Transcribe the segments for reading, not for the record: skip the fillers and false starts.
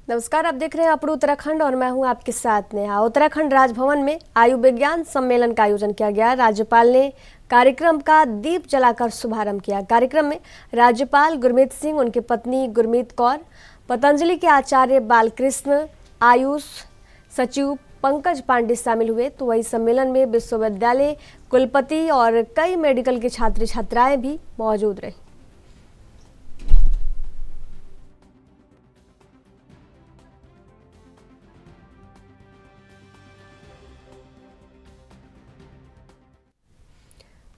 नमस्कार, आप देख रहे हैं अपरू उत्तराखंड और मैं हूं आपके साथ नेहा। उत्तराखंड राजभवन में आयु विज्ञान सम्मेलन का आयोजन किया गया। राज्यपाल ने कार्यक्रम का दीप जलाकर शुभारंभ किया। कार्यक्रम में राज्यपाल गुरमीत सिंह, उनकी पत्नी गुरमीत कौर, पतंजलि के आचार्य बालकृष्ण, आयुष सचिव पंकज पांडे शामिल हुए। तो वही सम्मेलन में विश्वविद्यालय कुलपति और कई मेडिकल के छात्र छात्राएं भी मौजूद रही।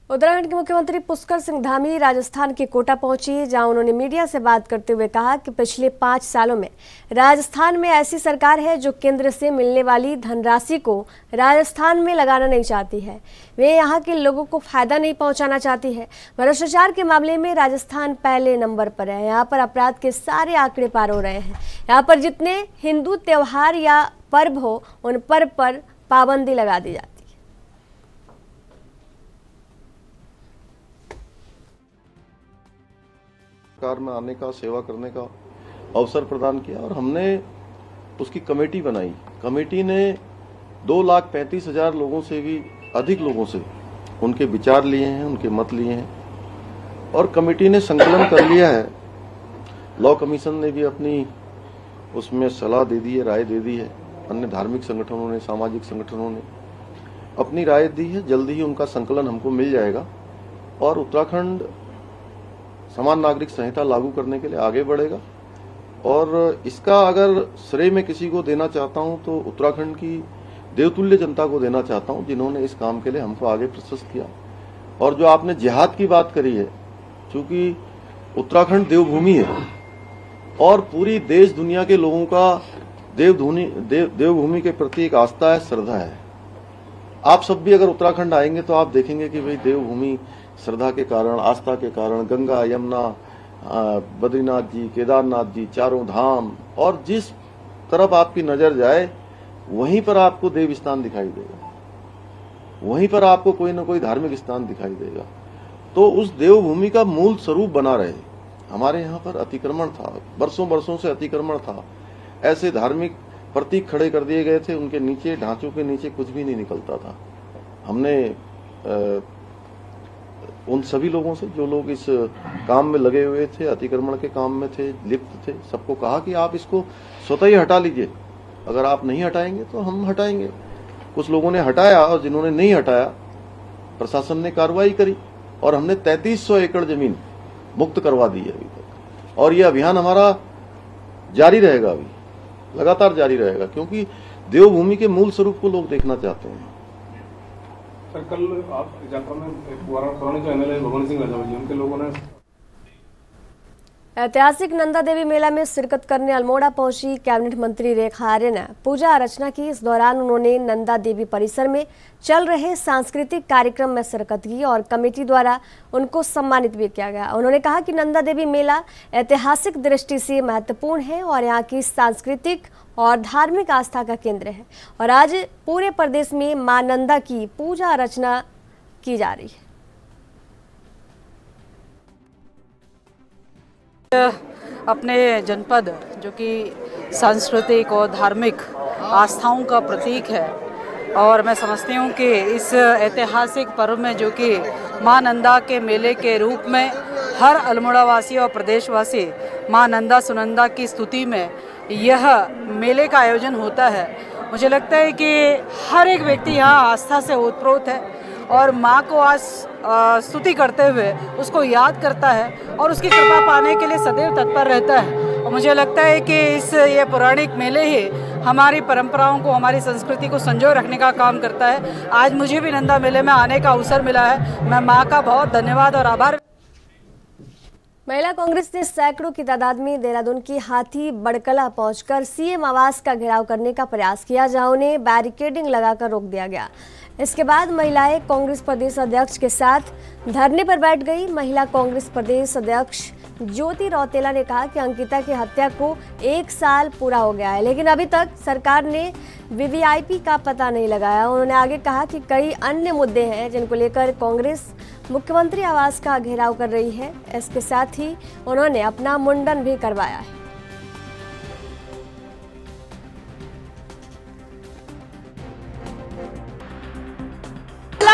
उत्तराखंड के मुख्यमंत्री पुष्कर सिंह धामी राजस्थान के कोटा पहुंची, जहां उन्होंने मीडिया से बात करते हुए कहा कि पिछले 5 सालों में राजस्थान में ऐसी सरकार है जो केंद्र से मिलने वाली धनराशि को राजस्थान में लगाना नहीं चाहती है। वे यहां के लोगों को फायदा नहीं पहुंचाना चाहती है। भ्रष्टाचार के मामले में राजस्थान पहले नंबर पर है। यहाँ पर अपराध के सारे आंकड़े पार हो रहे हैं। यहाँ पर जितने हिंदू त्योहार या पर्व हो, उन पर्व पर पाबंदी लगा दी जाती है। सरकार में आने का, सेवा करने का अवसर प्रदान किया और हमने उसकी कमेटी बनाई। कमेटी ने 2,35,000 लोगों से भी अधिक लोगों से उनके विचार लिए हैं, उनके मत लिए हैं और कमेटी ने संकलन कर लिया है। लॉ कमीशन ने भी अपनी उसमें सलाह दे दी है, राय दे दी है। अन्य धार्मिक संगठनों ने, सामाजिक संगठनों ने अपनी राय दी है। जल्दी ही उनका संकलन हमको मिल जाएगा और उत्तराखंड समान नागरिक संहिता लागू करने के लिए आगे बढ़ेगा। और इसका अगर श्रेय मैं किसी को देना चाहता हूं तो उत्तराखंड की देवतुल्य जनता को देना चाहता हूं, जिन्होंने इस काम के लिए हमको आगे प्रशस्त किया। और जो आपने जिहाद की बात करी है, चूंकि उत्तराखंड देवभूमि है और पूरी देश दुनिया के लोगों का देवभूमि के प्रति एक आस्था है, श्रद्धा है। आप सब भी अगर उत्तराखंड आएंगे तो आप देखेंगे कि भाई देवभूमि श्रद्धा के कारण, आस्था के कारण गंगा, यमुना, बद्रीनाथ जी, केदारनाथ जी, चारों धाम, और जिस तरफ आपकी नजर जाए वहीं पर आपको देव स्थान दिखाई देगा, वहीं पर आपको कोई न कोई धार्मिक स्थान दिखाई देगा। तो उस देवभूमि का मूल स्वरूप बना रहे। हमारे यहाँ पर अतिक्रमण था, बरसों से अतिक्रमण था। ऐसे धार्मिक प्रतीक खड़े कर दिए गए थे, उनके नीचे, ढांचों के नीचे कुछ भी नहीं निकलता था। हमने उन सभी लोगों से, जो लोग इस काम में लगे हुए थे, अतिक्रमण के काम में थे, लिप्त थे, सबको कहा कि आप इसको स्वतः ही हटा लीजिए। अगर आप नहीं हटाएंगे तो हम हटाएंगे। कुछ लोगों ने हटाया और जिन्होंने नहीं हटाया, प्रशासन ने कार्रवाई करी और हमने 3300 एकड़ जमीन मुक्त करवा दी है अभी तक। और यह अभियान हमारा जारी रहेगा, अभी लगातार जारी रहेगा, क्योंकि देवभूमि के मूल स्वरूप को लोग देखना चाहते हैं। सर, कल आप जाखरा में पुराने जो एमएलए भगवान सिंह राजावली, उनके लोगों ने ऐतिहासिक नंदा देवी मेला में शिरकत करने अल्मोड़ा पहुंची कैबिनेट मंत्री रेखा आर्य ने पूजा अर्चना की। इस दौरान उन्होंने नंदा देवी परिसर में चल रहे सांस्कृतिक कार्यक्रम में शिरकत की और कमेटी द्वारा उनको सम्मानित भी किया गया। उन्होंने कहा कि नंदा देवी मेला ऐतिहासिक दृष्टि से महत्वपूर्ण है और यहाँ की सांस्कृतिक और धार्मिक आस्था का केंद्र है और आज पूरे प्रदेश में मां नंदा की पूजा अर्चना की जा रही है। अपने जनपद जो कि सांस्कृतिक और धार्मिक आस्थाओं का प्रतीक है और मैं समझती हूँ कि इस ऐतिहासिक पर्व में, जो कि मां नंदा के मेले के रूप में हर अल्मोड़ा वासी और प्रदेशवासी मां नंदा सुनंदा की स्तुति में यह मेले का आयोजन होता है। मुझे लगता है कि हर एक व्यक्ति यहाँ आस्था से ओतप्रोत है और माँ को आज स्तुति करते हुए उसको याद करता है और उसकी कृपा पाने के लिए सदैव तत्पर रहता है। और मुझे लगता है कि ये पौराणिक मेले ही हमारी परंपराओं को, हमारी संस्कृति को संजोए रखने का काम करता है। आज मुझे भी नंदा मेले में आने का अवसर मिला है। मैं माँ का बहुत धन्यवाद और आभार। महिला कांग्रेस ने सैकड़ों की तादाद में देहरादून की हाथी बड़कला पहुंचकर सीएम आवास का घेराव करने का प्रयास किया, जहां उन्हें बैरिकेडिंग लगाकर रोक दिया गया। इसके बाद महिलाएं कांग्रेस प्रदेश अध्यक्ष के साथ धरने पर बैठ गई। महिला कांग्रेस प्रदेश अध्यक्ष ज्योति रौतेला ने कहा कि अंकिता की हत्या को 1 साल पूरा हो गया है, लेकिन अभी तक सरकार ने वीवीआईपी का पता नहीं लगाया। उन्होंने आगे कहा कि कई अन्य मुद्दे हैं जिनको लेकर कांग्रेस मुख्यमंत्री आवास का घेराव कर रही है। इसके साथ ही उन्होंने अपना मुंडन भी करवाया है।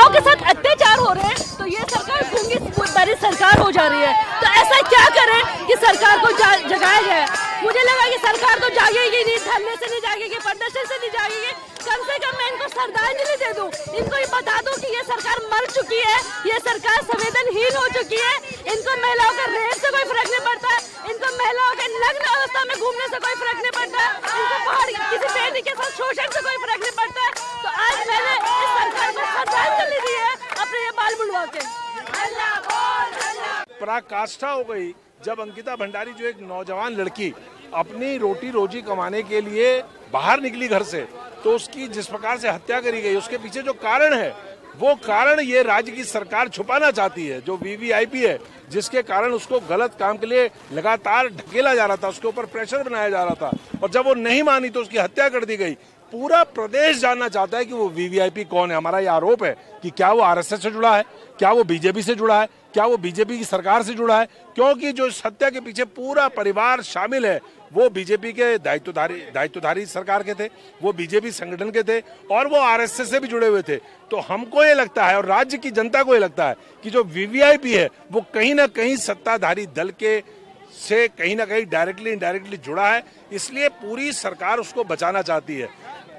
महिलाओं के साथ अत्याचार हो रहे हैं तो ये सरकार गूंगी बड़ी सरकार हो जा रही है। तो ऐसा क्या करें कि सरकार को जगाया जाए। मुझे लगा कि सरकार तो जागेगी नहीं, धरने से नहीं जागेगी, प्रदर्शन से नहीं जागेगी। कम से कम मैं इनको श्रद्धांजलि दे दूं, इनको ये बता दूं कि ये सरकार मर चुकी है, ये सरकार संवेदनहीन हो चुकी है। इनको महिलाओं का रेप से कोई फर्क नहीं पड़ता है, इनको महिलाओं के नग्न अवस्था में घूमने से कोई फर्क नहीं पड़ता है, इनको पहाड़ किसी बेटी के साथ शोषण से कोई फर्क नहीं पड़ता है। तो आज मैंने इस सरकार को श्रद्धांजलि दी है अपने ये बाल बुलवा के। पराकाष्ठा हो गई जब अंकिता भंडारी जो एक नौजवान लड़की अपनी रोटी रोजी कमाने के लिए बाहर निकली घर से, तो उसकी जिस प्रकार से हत्या करी गई, उसके पीछे जो कारण है वो कारण ये राज्य की सरकार छुपाना चाहती है। जो वीवीआईपी है जिसके कारण उसको गलत काम के लिए लगातार ढकेला जा रहा था, उसके ऊपर प्रेशर बनाया जा रहा था, और जब वो नहीं मानी तो उसकी हत्या कर दी गई। पूरा प्रदेश जानना चाहता है कि वो वीवीआईपी कौन है। हमारा ये आरोप है कि क्या वो आरएसएस से जुड़ा है, क्या वो बीजेपी से जुड़ा है, क्या वो बीजेपी की सरकार से जुड़ा है, क्योंकि जो इस हत्या के पीछे पूरा परिवार शामिल है वो बीजेपी के दायित्वधारी सरकार के थे, वो बीजेपी संगठन के थे, और वो आरएसएस से भी जुड़े हुए थे। तो हमको ये लगता है और राज्य की जनता को ये लगता है कि जो वीवीआईपी है वो कहीं ना कहीं सत्ताधारी दल के से कहीं ना कहीं डायरेक्टली इनडायरेक्टली जुड़ा है, इसलिए पूरी सरकार उसको बचाना चाहती है।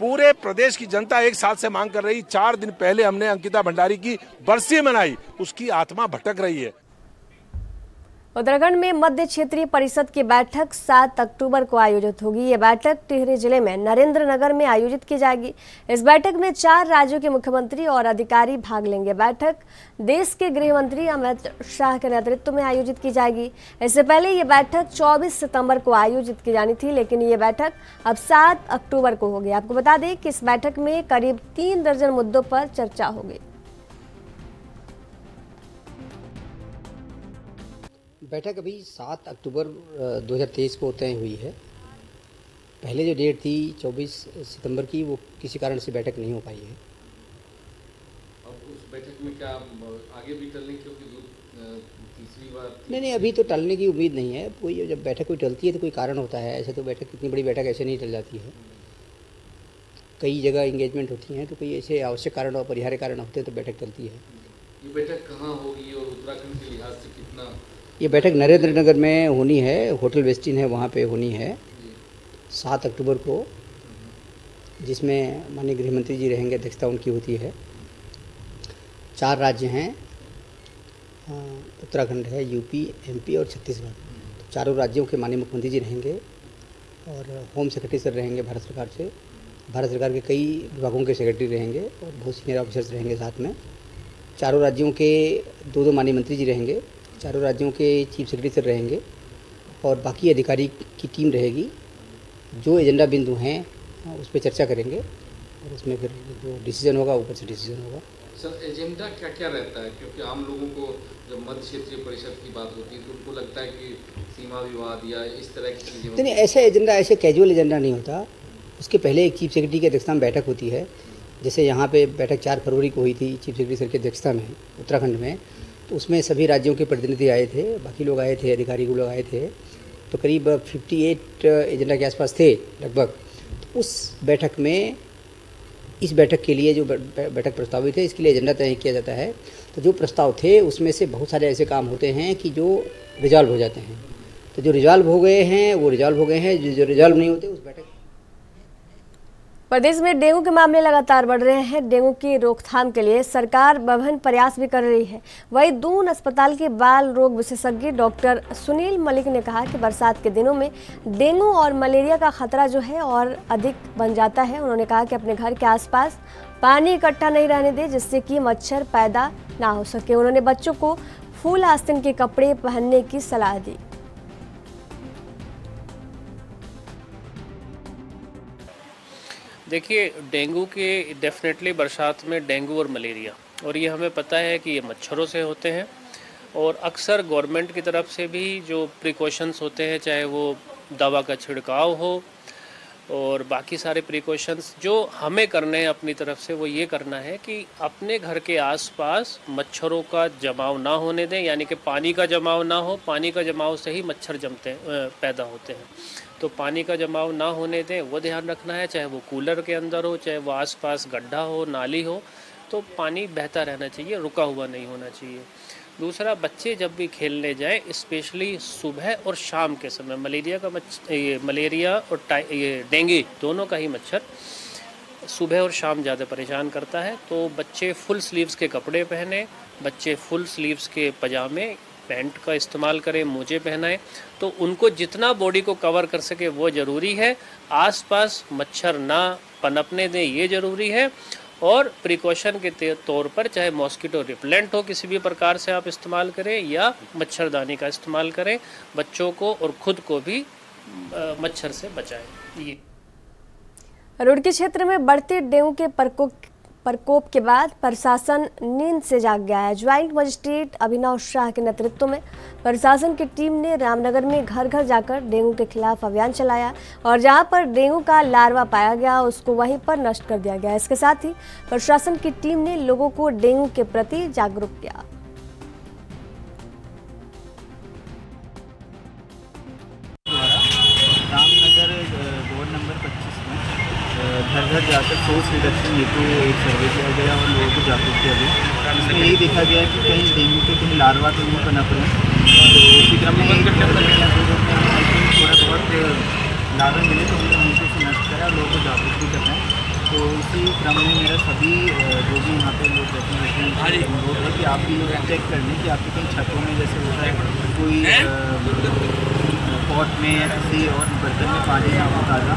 पूरे प्रदेश की जनता एक साथ से मांग कर रही। 4 दिन पहले हमने अंकिता भंडारी की बरसी मनाई, उसकी आत्मा भटक रही है। उत्तराखंड में मध्य क्षेत्रीय परिषद की बैठक 7 अक्टूबर को आयोजित होगी। ये बैठक टिहरी जिले में नरेंद्र नगर में आयोजित की जाएगी। इस बैठक में 4 राज्यों के मुख्यमंत्री और अधिकारी भाग लेंगे। बैठक देश के गृह मंत्री अमित शाह के नेतृत्व में आयोजित की जाएगी। इससे पहले ये बैठक 24 सितंबर को आयोजित की जानी थी, लेकिन ये बैठक अब 7 अक्टूबर को होगी। आपको बता दें कि इस बैठक में करीब 3 दर्जन मुद्दों पर चर्चा होगी। बैठक अभी 7 अक्टूबर 2023 को तय हुई है। पहले जो डेट थी 24 सितंबर की, वो किसी कारण से बैठक नहीं हो पाई है। अब उस बैठक में क्या आगे भी टलने की तीसरी बार? नहीं, अभी तो टलने की उम्मीद नहीं है। कोई जब बैठक कोई टलती है तो कोई कारण होता है, ऐसे तो बैठक इतनी बड़ी बैठक ऐसे नहीं टल जाती है। कई जगह इंगेजमेंट होती हैं तो कोई ऐसे आवश्यक कारण और अपरिहार्य कारण होते हैं तो बैठक टलती है। ये बैठक कहाँ होगी और उत्तराखंड के लिहाज से कितना? ये बैठक नरेंद्र नगर में होनी है, होटल वेस्टिन है वहाँ पे होनी है 7 अक्टूबर को, जिसमें माननीय गृह मंत्री जी रहेंगे, अध्यक्षता उनकी होती है। 4 राज्य हैं, उत्तराखंड है, यूपी, एमपी और छत्तीसगढ़। तो चारों राज्यों के माननीय मुख्यमंत्री जी रहेंगे और होम सेक्रेटरी सर रहेंगे भारत सरकार से। भारत सरकार के कई विभागों के सेक्रेटरी रहेंगे और बहुत सीनियर ऑफिसर्स रहेंगे साथ में। चारों राज्यों के 2 माननीय मंत्री जी रहेंगे, चारों राज्यों के चीफ सेक्रेटरी सर रहेंगे और बाकी अधिकारी की टीम रहेगी। जो एजेंडा बिंदु हैं उस पर चर्चा करेंगे और उसमें फिर जो डिसीजन होगा ऊपर से डिसीजन होगा। सर, एजेंडा क्या क्या रहता है? क्योंकि आम लोगों को जब मध्य क्षेत्रीय परिषद की बात होती है तो उनको लगता है कि सीमा विवाद या इस तरह की चीज़ें। नहीं, ऐसा एजेंडा ऐसे कैजुअल एजेंडा नहीं होता। उसके पहले एक चीफ सेक्रेटरी की अध्यक्षता में बैठक होती है। जैसे यहाँ पे बैठक 4 फरवरी को हुई थी चीफ सेक्रेटरी सर की अध्यक्षता में उत्तराखंड में, तो उसमें सभी राज्यों के प्रतिनिधि आए थे, बाकी लोग आए थे, अधिकारी लोग आए थे, तो करीब 58 एजेंडा के आसपास थे लगभग। तो उस बैठक में, इस बैठक के लिए जो बैठक प्रस्तावित है, इसके लिए एजेंडा तय किया जाता है। तो जो प्रस्ताव थे उसमें से बहुत सारे ऐसे काम होते हैं कि जो रिजॉल्व हो जाते हैं। तो जो रिजॉल्व हो गए हैं वो रिजॉल्व हो गए हैं, जो रिजॉल्व नहीं होते उस बैठक। प्रदेश में डेंगू के मामले लगातार बढ़ रहे हैं। डेंगू की रोकथाम के लिए सरकार विभिन्न प्रयास भी कर रही है। वहीं दून अस्पताल के बाल रोग विशेषज्ञ डॉक्टर सुनील मलिक ने कहा कि बरसात के दिनों में डेंगू और मलेरिया का खतरा जो है और अधिक बन जाता है। उन्होंने कहा कि अपने घर के आसपास पानी इकट्ठा नहीं रहने दें, जिससे कि मच्छर पैदा ना हो सके। उन्होंने बच्चों को फूल आस्तीन के कपड़े पहनने की सलाह दी। देखिए, डेंगू के डेफिनेटली बरसात में डेंगू और मलेरिया, और ये हमें पता है कि ये मच्छरों से होते हैं। और अक्सर गवर्नमेंट की तरफ से भी जो प्रिकॉशंस होते हैं, चाहे वो दवा का छिड़काव हो और बाकी सारे प्रिकॉशंस जो हमें करने हैं अपनी तरफ से, वो ये करना है कि अपने घर के आसपास मच्छरों का जमाव ना होने दें, यानी कि पानी का जमाव ना हो। पानी का जमाव से ही मच्छर पैदा होते हैं, तो पानी का जमाव ना होने दें, वो ध्यान रखना है। चाहे वो कूलर के अंदर हो, चाहे वो आसपास गड्ढा हो, नाली हो, तो पानी बहता रहना चाहिए, रुका हुआ नहीं होना चाहिए। दूसरा, बच्चे जब भी खेलने जाएं, स्पेशली सुबह और शाम के समय, मलेरिया और ये डेंगू दोनों का ही मच्छर सुबह और शाम ज़्यादा परेशान करता है। तो बच्चे फुल स्लीव्स के कपड़े पहने, बच्चे फुल स्लीव्स के पजामे पैंट का इस्तेमाल करें, मोजे पहनाएं, तो उनको जितना बॉडी को कवर कर सके वो ज़रूरी है। आसपास मच्छर ना पनपने दें, ये ज़रूरी है। और प्रिकॉशन के तौर पर चाहे मॉस्किटो रिपेलेंट हो किसी भी प्रकार से आप इस्तेमाल करें या मच्छरदानी का इस्तेमाल करें, बच्चों को और खुद को भी मच्छर से बचाएं। ये रुड़की क्षेत्र में बढ़ते डेंगू के प्रकोप के बाद प्रशासन नींद से जाग गया है। ज्वाइंट मजिस्ट्रेट अभिनव शाह के नेतृत्व में प्रशासन की टीम ने रामनगर में घर घर जाकर डेंगू के खिलाफ अभियान चलाया और जहां पर डेंगू का लार्वा पाया गया उसको वहीं पर नष्ट कर दिया गया। इसके साथ ही प्रशासन की टीम ने लोगों को डेंगू के प्रति जागरूक किया। रामनगर वार्ड नंबर 25 में घर घर जाकर सोर्स रिडक्शन हेतु एक सर्वे किया गया और लोगों को जागरूक किया गया। इसमें यही देखा गया कि कहीं डेंगू के कहीं लार्वा तो नहीं पनप रहे, तो उसी क्रम में थोड़ा बहुत लार्वा मिले तो हमने उनको से नष्ट करा और लोगों को जागरूक भी करना है। तो इसी क्रम में मेरा सभी जो भी यहाँ पे लोग रहते हैं अनुरोध है कि आप भी चेक कर लें कि आपकी कहीं छतों में जैसे होता है कोई पॉट में या किसी और बर्तन में पानी ना हो ताज़ा,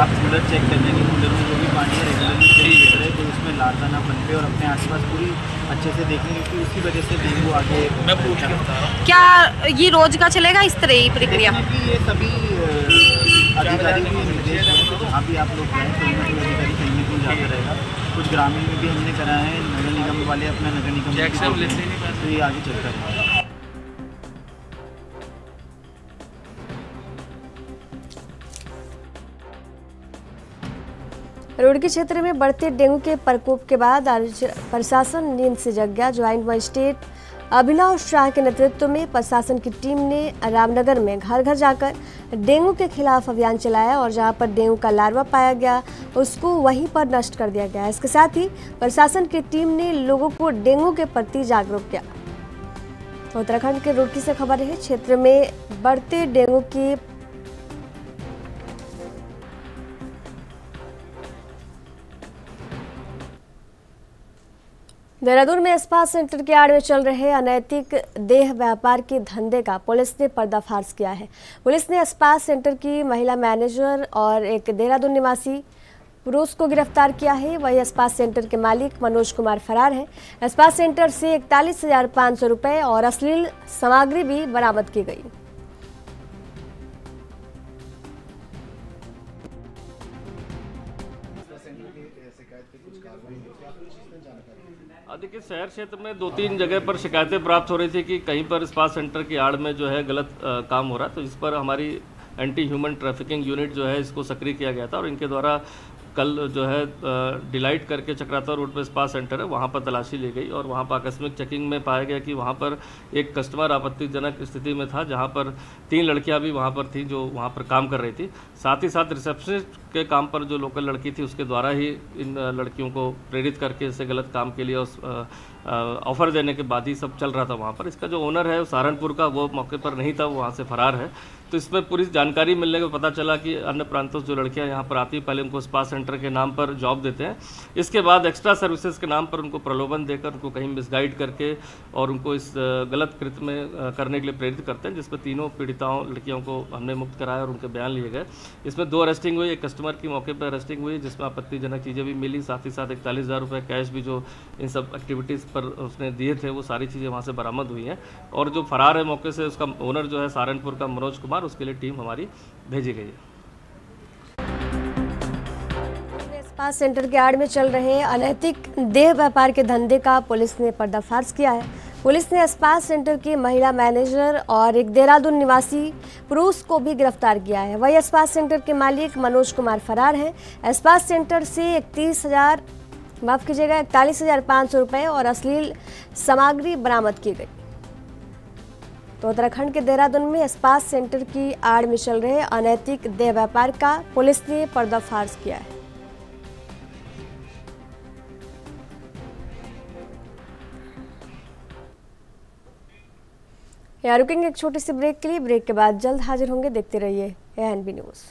आप कूलर चेक कर लेंगे, कूलर में जो भी पानी है रेगुलरली चेक कर रहे तो उसमें लार्वा ना पनपे और अपने आसपास पूरी अच्छे से देखेंगे कि उसी वजह से डेंगू आगे क्या ये रोज का चलेगा इस तरह की प्रक्रिया? ये सभी अधिकारी भी निर्देश हैं तो जहाँ भी आप लोग जाएँ कोई ना कोई अधिकारी कहीं ना कहीं जाता रहेगा। कुछ ग्रामीण में भी हमने करा है, नगर निगम वाले अपना नगर निगम तो ये आगे चलता रहेगा। रुड़की क्षेत्र में बढ़ते डेंगू के प्रकोप के बाद आज प्रशासन नींद से जग गया। ज्वाइंट मजिस्ट्रेट अभिनव शाह के नेतृत्व में प्रशासन की टीम ने रामनगर में घर घर जाकर डेंगू के खिलाफ अभियान चलाया और जहां पर डेंगू का लार्वा पाया गया उसको वहीं पर नष्ट कर दिया गया। इसके साथ ही प्रशासन की टीम ने लोगों को डेंगू के प्रति जागरूक किया। उत्तराखंड के रुड़की से खबर है, क्षेत्र में बढ़ते डेंगू की देहरादून में स्पा सेंटर के आड़ में चल रहे अनैतिक देह व्यापार के धंधे का पुलिस ने पर्दाफाश किया है। पुलिस ने स्पा सेंटर की महिला मैनेजर और एक देहरादून निवासी पुरुष को गिरफ्तार किया है। वही स्पा सेंटर के मालिक मनोज कुमार फरार है। स्पा सेंटर से 41,500 रुपये और अश्लील सामग्री भी बरामद की गई। देखिए, शहर क्षेत्र में 2-3 जगह पर शिकायतें प्राप्त हो रही थी कि कहीं पर स्पा सेंटर की आड़ में जो है गलत काम हो रहा है, तो इस पर हमारी एंटी ह्यूमन ट्रैफिकिंग यूनिट जो है इसको सक्रिय किया गया था और इनके द्वारा कल जो है डिलाइट करके चक्राता रोड पर स्पा सेंटर है वहाँ पर तलाशी ली गई और वहाँ पर आकस्मिक चेकिंग में पाया गया कि वहाँ पर एक कस्टमर आपत्तिजनक स्थिति में था, जहाँ पर 3 लड़कियाँ भी वहाँ पर थीं जो वहाँ पर काम कर रही थी। साथ ही साथ रिसेप्शनिस्ट के काम पर जो लोकल लड़की थी उसके द्वारा ही इन लड़कियों को प्रेरित करके इसे गलत काम के लिए ऑफर देने के बाद ही सब चल रहा था वहाँ पर। इसका जो ओनर है वो सहारनपुर का, वो मौके पर नहीं था, वो वहाँ से फरार है। तो इसमें पूरी जानकारी मिलने के पता चला कि अन्य प्रांतों से जो लड़कियाँ यहाँ पर आती हैं पहले उनको स्पा सेंटर के नाम पर जॉब देते हैं, इसके बाद एक्स्ट्रा सर्विसेज के नाम पर उनको प्रलोभन देकर उनको कहीं मिसगाइड करके और उनको इस गलत कृत्य में करने के लिए प्रेरित करते हैं, जिसमें तीनों पीड़िताओं लड़कियों को हमने मुक्त कराया और उनके बयान लिए गए। इसमें 2 अरेस्टिंग हुई, एक कस्टमर की मौके पर अरेस्टिंग हुई जिसमें आपत्तिजनक चीज़ें भी मिली, साथ ही साथ 41,000 रुपये कैश भी जो इन सब एक्टिविटीज़ पर उसने दिए थे वो सारी चीज़ें वहाँ से बरामद हुई हैं। और जो फरार है मौके से उसका ओनर जो है सहारनपुर का मनोज कुमार, उसके लिए टीम हमारी भेजी गई है। स्पा सेंटर के आड़ में चल रहे अनैतिक देह व्यापार के धंधे का पुलिस ने पर्दाफाश किया है। पुलिस ने स्पा सेंटर की महिला मैनेजर और एक देहरादून निवासी पुरुष को भी गिरफ्तार किया है। वही स्पा सेंटर के मालिक मनोज कुमार फरार है। स्पा सेंटर से 41,500 रुपये और अश्लील सामग्री बरामद की गई। तो उत्तराखंड के देहरादून में स्पा सेंटर की आड़ में चल रहे अनैतिक देह व्यापार का पुलिस ने पर्दाफाश किया है। यहाँ रुकेंगे एक छोटी सी ब्रेक के लिए। ब्रेक के बाद जल्द हाजिर होंगे। देखते रहिए ANB न्यूज़।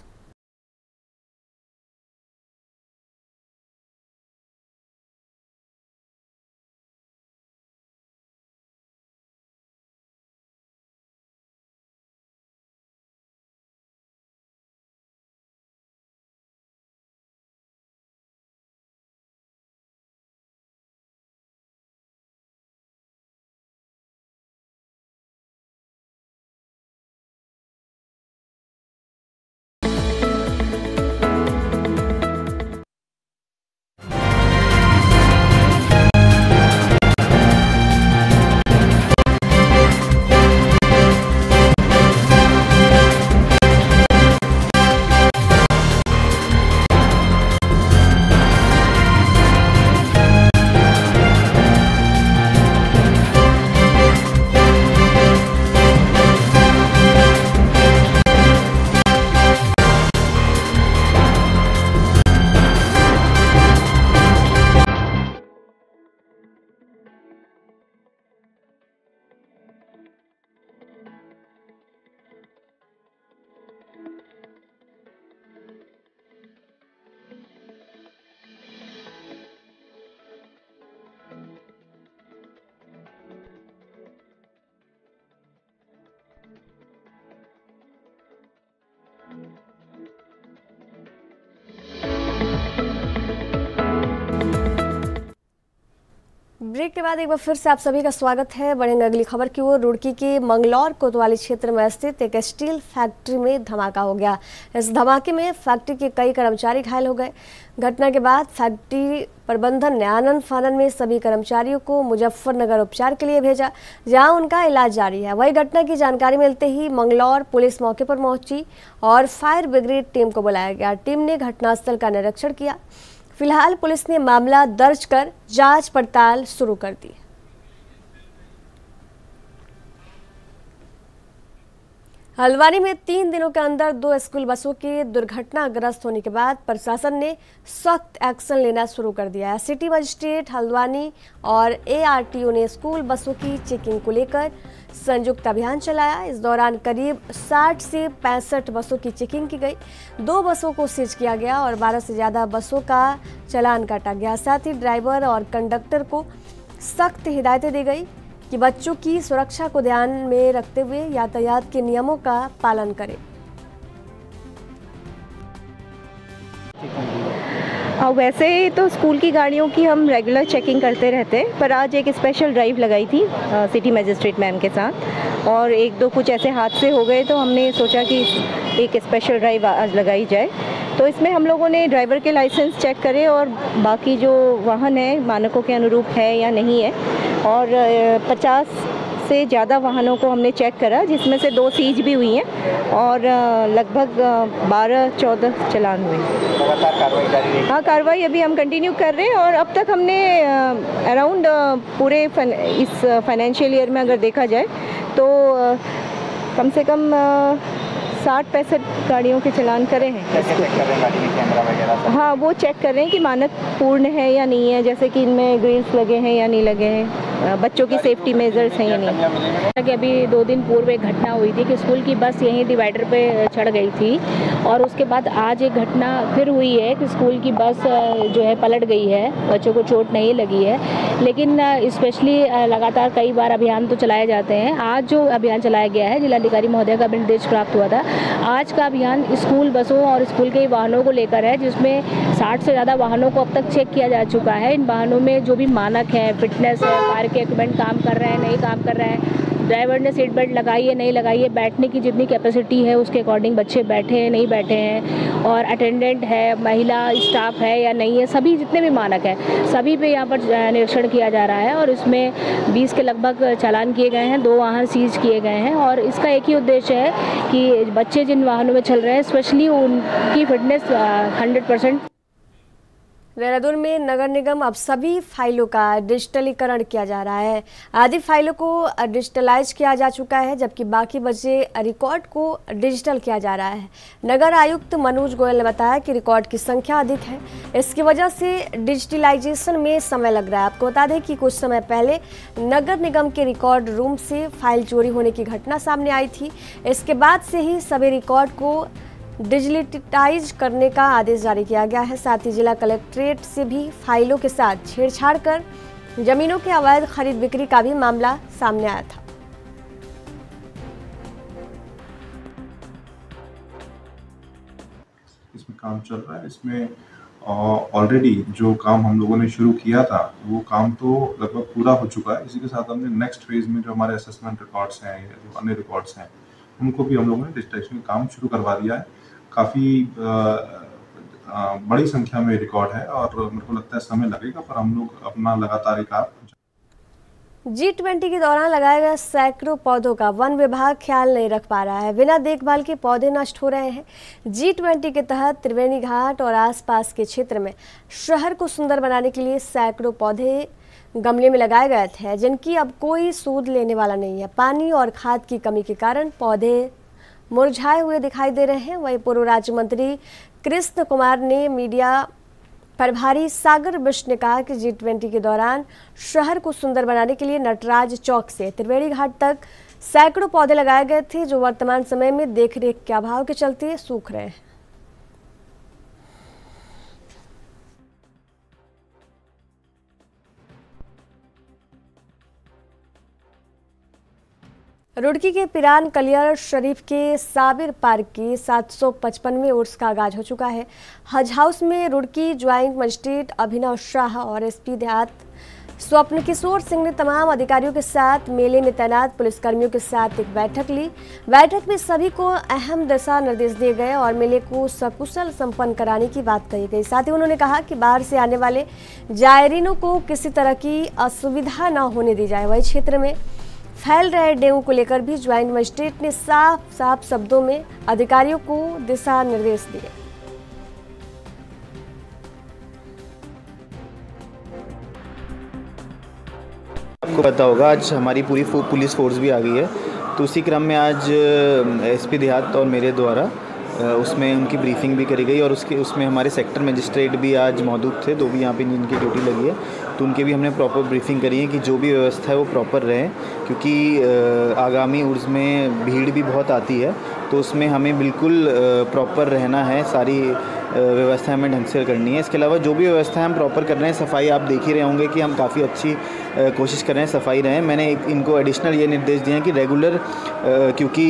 ब्रेक के बाद एक बार फिर से आप सभी का स्वागत है। बढ़ेंगे अगली खबर की ओर। रुड़की के मंगलौर कोतवाली क्षेत्र में स्थित एक स्टील फैक्ट्री में धमाका हो गया। इस धमाके में फैक्ट्री के कई कर्मचारी घायल हो गए। घटना के बाद फैक्ट्री प्रबंधन ने आनन फानन में सभी कर्मचारियों को मुजफ्फरनगर उपचार के लिए भेजा, जहां उनका इलाज जारी है। वही घटना की जानकारी मिलते ही मंगलौर पुलिस मौके पर पहुंची और फायर ब्रिगेड टीम को बुलाया गया। टीम ने घटनास्थल का निरीक्षण किया। फिलहाल पुलिस ने मामला दर्ज कर जांच पड़ताल शुरू कर दी। हल्द्वानी में 3 दिनों के अंदर 2 स्कूल बसों के दुर्घटनाग्रस्त होने के बाद प्रशासन ने सख्त एक्शन लेना शुरू कर दिया है। सिटी मजिस्ट्रेट हल्द्वानी और ARTO ने स्कूल बसों की चेकिंग को लेकर संयुक्त अभियान चलाया। इस दौरान करीब 60 से 65 बसों की चेकिंग की गई। 2 बसों को सीज किया गया और 12 से ज़्यादा बसों का चालान काटा गया। साथ ही ड्राइवर और कंडक्टर को सख्त हिदायतें दी गई कि बच्चों की सुरक्षा को ध्यान में रखते हुए यातायात के नियमों का पालन करें। वैसे तो स्कूल की गाड़ियों की हम रेगुलर चेकिंग करते रहते हैं, पर आज एक स्पेशल ड्राइव लगाई थी सिटी मजिस्ट्रेट मैम के साथ, और 1-2 कुछ ऐसे हादसे हो गए तो हमने सोचा कि एक स्पेशल ड्राइव आज लगाई जाए। तो इसमें हम लोगों ने ड्राइवर के लाइसेंस चेक करे और बाकी जो वाहन है मानकों के अनुरूप है या नहीं है, और 50 से ज़्यादा वाहनों को हमने चेक करा, जिसमें से 2 सीज भी हुई हैं और लगभग 12-14 चालान हुए। लगातार कार्रवाई जारी है। हाँ, कार्रवाई अभी हम कंटिन्यू कर रहे हैं और अब तक हमने अराउंड पूरे इस फाइनेंशियल ईयर में अगर देखा जाए तो कम से कम 60-65 गाड़ियों के चालान करे हैं। कैसे चेक कर रहे हैं गाड़ी में कैमरा वगैरह? हाँ, वो चेक कर रहे हैं कि मानक पूर्ण है या नहीं है, जैसे कि इनमें ग्रिल्स लगे हैं या नहीं लगे हैं, बच्चों की सेफ्टी मेजर्स हैं या नहीं। कि अभी 2 दिन पूर्व एक घटना हुई थी कि स्कूल की बस यहीं डिवाइडर पे चढ़ गई थी, और उसके बाद आज एक घटना फिर हुई है कि स्कूल की बस जो है पलट गई है। बच्चों को चोट नहीं लगी है, लेकिन स्पेशली लगातार कई बार अभियान तो चलाए जाते हैं। आज जो अभियान चलाया गया है, जिलाधिकारी महोदय का निर्देश प्राप्त हुआ था, आज का अभियान स्कूल बसों और स्कूल के वाहनों को लेकर है, जिसमें 60 से ज़्यादा वाहनों को अब तक चेक किया जा चुका है। इन वाहनों में जो भी मानक है, फिटनेस है, फायर के इक्विपमेंट काम कर रहे हैं नहीं काम कर रहे हैं, ड्राइवर ने सीट बेल्ट लगाई है नहीं लगाई है, बैठने की जितनी कैपेसिटी है उसके अकॉर्डिंग बच्चे बैठे हैं नहीं बैठे हैं, और अटेंडेंट है, महिला स्टाफ है या नहीं है, सभी जितने भी मानक हैं सभी पे यहाँ पर निरीक्षण किया जा रहा है। और इसमें 20 के लगभग चालान किए गए हैं, 2 वाहन सीज किए गए हैं, और इसका एक ही उद्देश्य है कि बच्चे जिन वाहनों में चल रहे हैं स्पेशली उनकी फिटनेस 100%। देहरादून में नगर निगम अब सभी फाइलों का डिजिटलीकरण किया जा रहा है। आधी फाइलों को डिजिटलाइज किया जा चुका है, जबकि बाकी बचे रिकॉर्ड को डिजिटल किया जा रहा है। नगर आयुक्त मनोज गोयल ने बताया कि रिकॉर्ड की संख्या अधिक है, इसकी वजह से डिजिटलाइजेशन में समय लग रहा है। आपको बता दें कि कुछ समय पहले नगर निगम के रिकॉर्ड रूम से फाइल चोरी होने की घटना सामने आई थी। इसके बाद से ही सभी रिकॉर्ड को डिजिटाइज करने का आदेश जारी किया गया है। साथ ही जिला कलेक्ट्रेट से भी फाइलों के साथ छेड़छाड़ कर जमीनों के अवैध खरीद बिक्री का भी मामला सामने आया था। इसमें काम चल रहा है। इसमें ऑलरेडी जो काम हम लोगों ने शुरू किया था वो काम तो लगभग पूरा हो चुका है। इसी के साथ हमने नेक्स्ट फेज में जो हमारे असेसमेंट रिकॉर्ड्स हैं या जो अन्य रिकॉर्ड्स हैं उनको भी हम लोगों ने डिजिटाइजेशन का काम शुरू करवा दिया है। काफ़ी बड़ी संख्या में रिकॉर्ड है और मेरे को लगता है समय लगेगा, पर हम लोग अपना लगातार G20 के दौरान लगाए गए सैकड़ों पौधों का वन विभाग ख्याल नहीं रख पा रहा है। बिना देखभाल के पौधे नष्ट हो रहे हैं। G20 के तहत त्रिवेणी घाट और आसपास के क्षेत्र में शहर को सुंदर बनाने के लिए सैकड़ों पौधे गमले में लगाए गए थे, जिनकी अब कोई सूद लेने वाला नहीं है। पानी और खाद की कमी के कारण पौधे मुरझाए हुए दिखाई दे रहे हैं। वहीं पूर्व राज्य मंत्री कृष्ण कुमार ने मीडिया प्रभारी सागर बिष्ट ने कहा कि G20 के दौरान शहर को सुंदर बनाने के लिए नटराज चौक से त्रिवेणी घाट तक सैकड़ों पौधे लगाए गए थे, जो वर्तमान समय में देखरेख के अभाव के चलते सूख रहे हैं। रुड़की के पिरान कलियर शरीफ के साबिर पार्क की 755वें उर्स का आगाज हो चुका है। हज हाउस में रुड़की ज्वाइंट मजिस्ट्रेट अभिनव शाह और एसपी देहात स्वप्न किशोर सिंह ने तमाम अधिकारियों के साथ मेले में तैनात पुलिसकर्मियों के साथ एक बैठक ली। बैठक में सभी को अहम दिशा निर्देश दिए गए और मेले को सकुशल संपन्न कराने की बात कही गई। साथ ही उन्होंने कहा कि बाहर से आने वाले जायरीनों को किसी तरह की असुविधा न होने दी जाए। वही क्षेत्र में फैल रहे डेंगू को लेकर भी ज्वाइंट मजिस्ट्रेट ने साफ शब्दों में अधिकारियों को दिशा निर्देश दिए। आपको पता होगा आज हमारी पूरी पुलिस फोर्स भी आ गई है, तो उसी क्रम में आज एसपी देहात और मेरे द्वारा उसमें उनकी ब्रीफिंग भी करी गई और उसमें हमारे सेक्टर मजिस्ट्रेट भी आज मौजूद थे, 2 भी यहाँ पे जिनकी ड्यूटी लगी है, तो उनके भी हमने प्रॉपर ब्रीफिंग करी है कि जो भी व्यवस्था है वो प्रॉपर रहे, क्योंकि आगामी उर्स में भीड़ भी बहुत आती है, तो उसमें हमें बिल्कुल प्रॉपर रहना है, सारी व्यवस्था हमें ढंग से करनी है। इसके अलावा जो भी व्यवस्था हम प्रॉपर कर रहे हैं, सफाई आप देख ही रहे होंगे कि हम काफ़ी अच्छी कोशिश कर रहे हैं सफाई रहें। मैंने इनको एडिशनल ये निर्देश दिए हैं कि रेगुलर, क्योंकि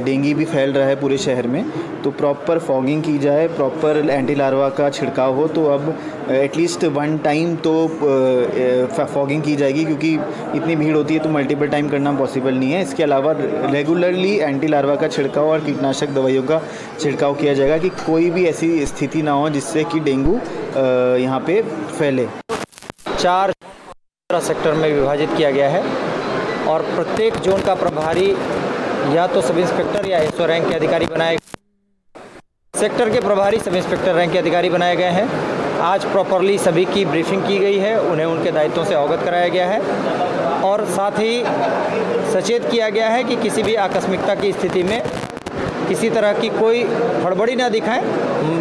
डेंगू भी फैल रहा है पूरे शहर में, तो प्रॉपर फॉगिंग की जाए, प्रॉपर एंटी लार्वा का छिड़काव हो, तो अब एटलीस्ट 1 टाइम तो फॉगिंग की जाएगी, क्योंकि इतनी भीड़ होती है तो मल्टीपल टाइम करना पॉसिबल नहीं है। इसके अलावा रेगुलरली एंटी लार्वा का छिड़काव और कीटनाशक दवाइयों का छिड़काव किया जाएगा कि कोई भी ऐसी स्थिति ना हो जिससे कि डेंगू यहाँ पे फैले। 4 सेक्टर में विभाजित किया गया है और प्रत्येक जोन का प्रभारी या तो सब इंस्पेक्टर या एसओ रैंक के अधिकारी बनाए, सेक्टर के प्रभारी सब इंस्पेक्टर रैंक के अधिकारी बनाए गए हैं। आज प्रॉपरली सभी की ब्रीफिंग की गई है, उन्हें उनके दायित्वों से अवगत कराया गया है और साथ ही सचेत किया गया है कि किसी भी आकस्मिकता की स्थिति में किसी तरह की कोई हड़बड़ी न दिखाएं,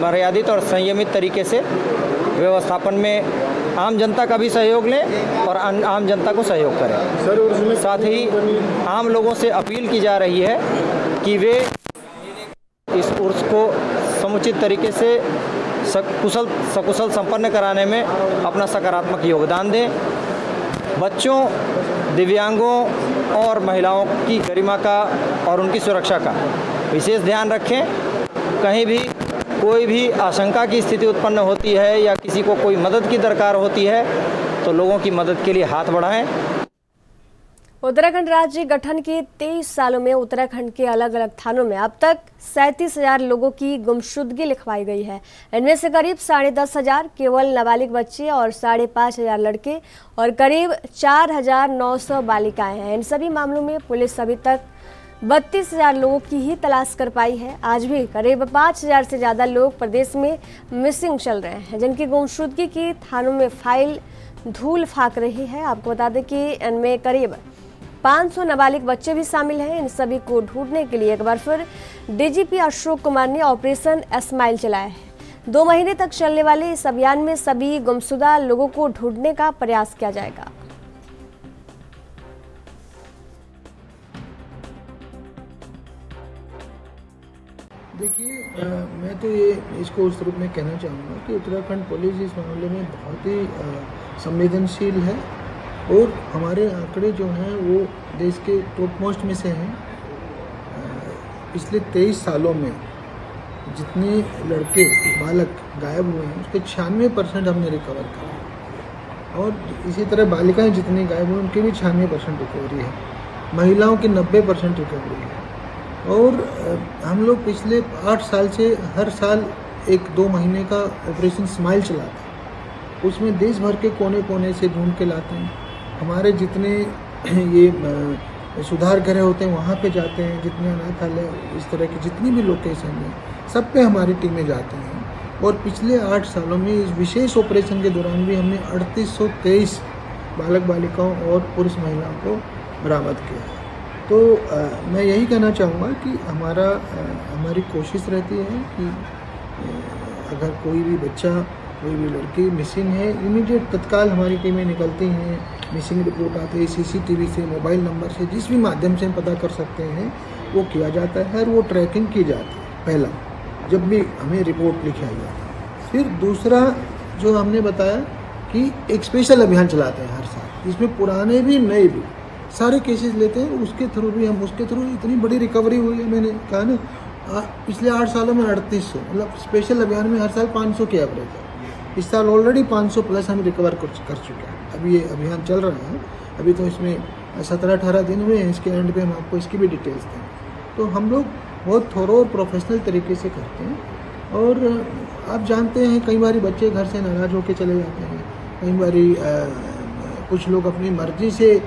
मर्यादित और संयमित तरीके से व्यवस्थापन में आम जनता का भी सहयोग लें और आम जनता को सहयोग करें। साथ ही आम लोगों से अपील की जा रही है कि वे इस उर्स को समुचित तरीके से सकुशल संपन्न कराने में अपना सकारात्मक योगदान दें। बच्चों, दिव्यांगों और महिलाओं की गरिमा का और उनकी सुरक्षा का विशेष ध्यान रखें। कहीं भी कोई भी आशंका की स्थिति उत्पन्न होती है या किसी को कोई मदद की दरकार होती है तो लोगों की मदद के लिए हाथ बढ़ाएं। उत्तराखंड राज्य गठन के 23 सालों में उत्तराखंड के अलग अलग थानों में अब तक 37,000 लोगों की गुमशुदगी लिखवाई गई है। इनमें से करीब 10,500 केवल नाबालिग बच्चे और 5,500 लड़के और करीब 4,900 बालिकाएं हैं। इन सभी मामलों में पुलिस अभी तक 32,000 लोगों की ही तलाश कर पाई है। आज भी करीब 5,000 से ज़्यादा लोग प्रदेश में मिसिंग चल रहे हैं, जिनकी गुमशुदगी की थानों में फाइल धूल फाक रही है। आपको बता दें कि इनमें करीब 500 नाबालिग बच्चे भी शामिल हैं। इन सभी को ढूंढने के लिए एक बार फिर डीजीपी अशोक कुमार ने ऑपरेशन स्माइल चलाया है। 2 महीने तक चलने वाले इस अभियान में सभी गुमशुदा लोगों को ढूंढने का प्रयास किया जाएगा। देखिए, मैं तो ये इसको उस रूप में कहना चाहूँगा कि उत्तराखंड पुलिस इस मामले में बहुत ही संवेदनशील है और हमारे आंकड़े जो हैं वो देश के टॉप मोस्ट में से हैं। पिछले 23 सालों में जितने लड़के बालक गायब हुए हैं उसके 96% हमने रिकवर करा और इसी तरह बालिकाएं जितनी गायब हुई उनकी भी 96% रिकवरी है। महिलाओं की 90% रिकवरी है और हम लोग पिछले 8 साल से हर साल 1-2 महीने का ऑपरेशन स्माइल चलाते हैं। उसमें देश भर के कोने कोने से ढूंढ के लाते हैं। हमारे जितने ये सुधार गृह होते हैं वहाँ पे जाते हैं, जितने अनाथालय इस तरह की जितनी भी लोकेशन है सब पे हमारी टीमें जाती हैं। और पिछले 8 सालों में इस विशेष ऑपरेशन के दौरान भी हमने 3823 बालक बालिकाओं और पुरुष महिलाओं को बरामद किया है। तो मैं यही कहना चाहूँगा कि हमारी कोशिश रहती है कि अगर कोई भी बच्चा कोई भी लड़की मिसिंग है, इमीडिएट तत्काल हमारी टीमें निकलती हैं। मिसिंग रिपोर्ट आती है, सीसीटीवी से, मोबाइल नंबर से, जिस भी माध्यम से हम पता कर सकते हैं वो किया जाता है और वो ट्रैकिंग की जाती है। पहला, जब भी हमें रिपोर्ट लिखाई जाती है। फिर दूसरा जो हमने बताया कि एक स्पेशल अभियान चलाते हैं हर साल, जिसमें पुराने भी नए भी सारे केसेस लेते हैं। उसके थ्रू इतनी बड़ी रिकवरी हुई है। मैंने कहा ना, पिछले 8 सालों में 3800, मतलब स्पेशल अभियान में हर साल 500 की एवरेज है। इस साल ऑलरेडी 500 प्लस हम रिकवर कर चुके हैं। अभी ये अभियान चल रहा है, अभी तो इसमें 17-18 दिन हुए हैं। इसके एंड पे हम आपको इसकी भी डिटेल्स दें। तो हम लोग बहुत थोरो और प्रोफेशनल तरीके से करते हैं। और आप जानते हैं कई बार बच्चे घर से नाराज़ होकर चले जाते हैं, कई बार कुछ लोग अपनी मर्जी से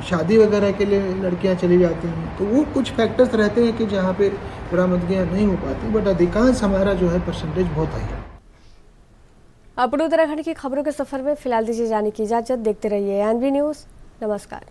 शादी वगैरह के लिए लड़कियां चली जाती हैं। तो वो कुछ फैक्टर्स रहते हैं कि जहाँ पे बरामदगियाँ नहीं हो पाती, बट अधिकांश हमारा जो है परसेंटेज बहुत हाई है। अपने उत्तराखंड की खबरों के सफर में फिलहाल दीजिए जाने की इजाजत। देखते रहिए एनबी न्यूज़। नमस्कार।